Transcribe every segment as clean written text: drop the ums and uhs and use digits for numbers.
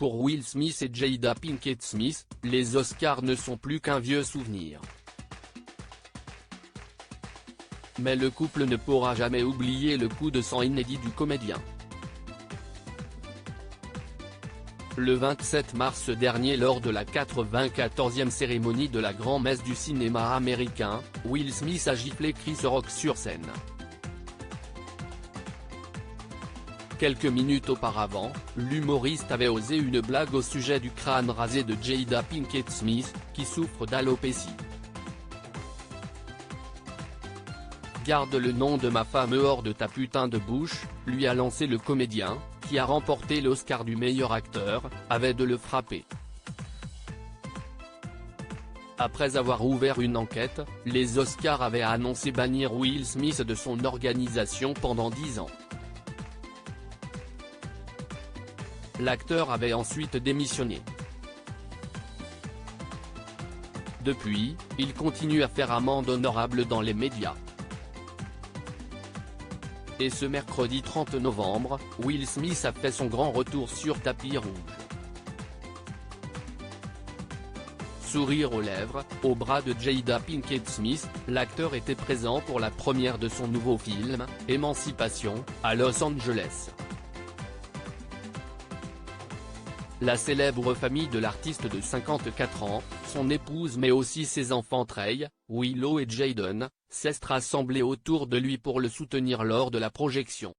Pour Will Smith et Jada Pinkett Smith, les Oscars ne sont plus qu'un vieux souvenir. Mais le couple ne pourra jamais oublier le coup de sang inédit du comédien. Le 27 mars dernier, lors de la 94e cérémonie de la grand-messe du cinéma américain, Will Smith a giflé Chris Rock sur scène. Quelques minutes auparavant, l'humoriste avait osé une blague au sujet du crâne rasé de Jada Pinkett Smith, qui souffre d'alopécie. Garde le nom de ma femme hors de ta putain de bouche, lui a lancé le comédien, qui a remporté l'Oscar du meilleur acteur, avait de le frapper. Après avoir ouvert une enquête, les Oscars avaient annoncé bannir Will Smith de son organisation pendant 10 ans. L'acteur avait ensuite démissionné. Depuis, il continue à faire amende honorable dans les médias. Et ce mercredi 30 novembre, Will Smith a fait son grand retour sur tapis rouge. Sourire aux lèvres, au bras de Jada Pinkett Smith, l'acteur était présent pour la première de son nouveau film, Émancipation, à Los Angeles. La célèbre famille de l'artiste de 54 ans, son épouse mais aussi ses enfants Trey, Willow et Jaden, s'est rassemblés autour de lui pour le soutenir lors de la projection.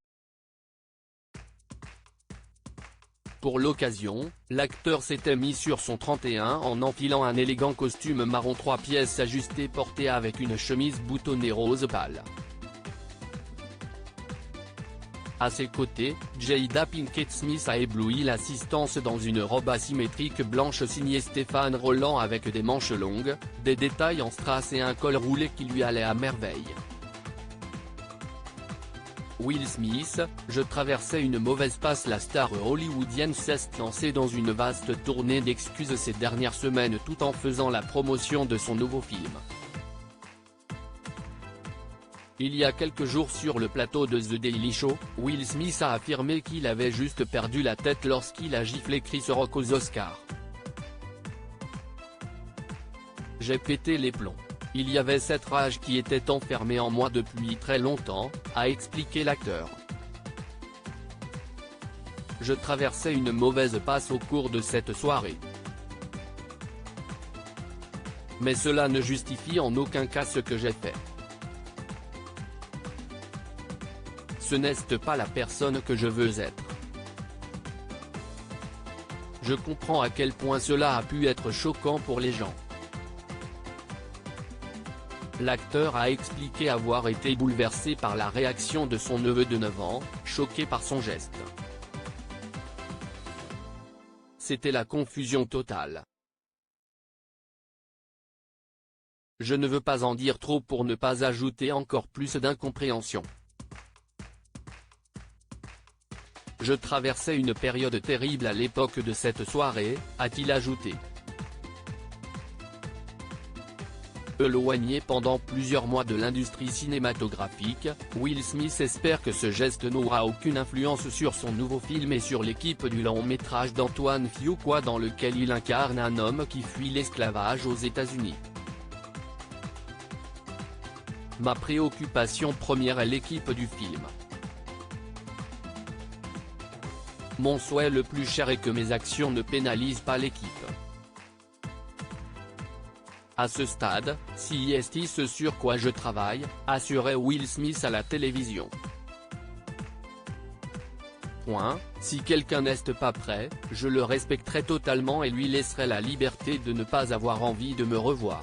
Pour l'occasion, l'acteur s'était mis sur son 31 en enfilant un élégant costume marron 3 pièces ajusté porté avec une chemise boutonnée rose pâle. À ses côtés, Jada Pinkett Smith a ébloui l'assistance dans une robe asymétrique blanche signée Stéphane Roland avec des manches longues, des détails en strass et un col roulé qui lui allait à merveille. Will Smith, je traversais une mauvaise passe. La star hollywoodienne s'est lancée dans une vaste tournée d'excuses ces dernières semaines tout en faisant la promotion de son nouveau film. Il y a quelques jours sur le plateau de The Daily Show, Will Smith a affirmé qu'il avait juste perdu la tête lorsqu'il a giflé Chris Rock aux Oscars. J'ai pété les plombs. Il y avait cette rage qui était enfermée en moi depuis très longtemps, a expliqué l'acteur. Je traversais une mauvaise passe au cours de cette soirée. Mais cela ne justifie en aucun cas ce que j'ai fait. Ce n'est pas la personne que je veux être. Je comprends à quel point cela a pu être choquant pour les gens. L'acteur a expliqué avoir été bouleversé par la réaction de son neveu de 9 ans, choqué par son geste. C'était la confusion totale. Je ne veux pas en dire trop pour ne pas ajouter encore plus d'incompréhension. Je traversais une période terrible à l'époque de cette soirée, a-t-il ajouté. Éloigné pendant plusieurs mois de l'industrie cinématographique, Will Smith espère que ce geste n'aura aucune influence sur son nouveau film et sur l'équipe du long-métrage d'Antoine Fuqua dans lequel il incarne un homme qui fuit l'esclavage aux États-Unis. Ma préoccupation première est l'équipe du film. Mon souhait le plus cher est que mes actions ne pénalisent pas l'équipe. À ce stade, c'est ce sur quoi je travaille, assurait Will Smith à la télévision. Si quelqu'un n'est pas prêt, je le respecterai totalement et lui laisserai la liberté de ne pas avoir envie de me revoir.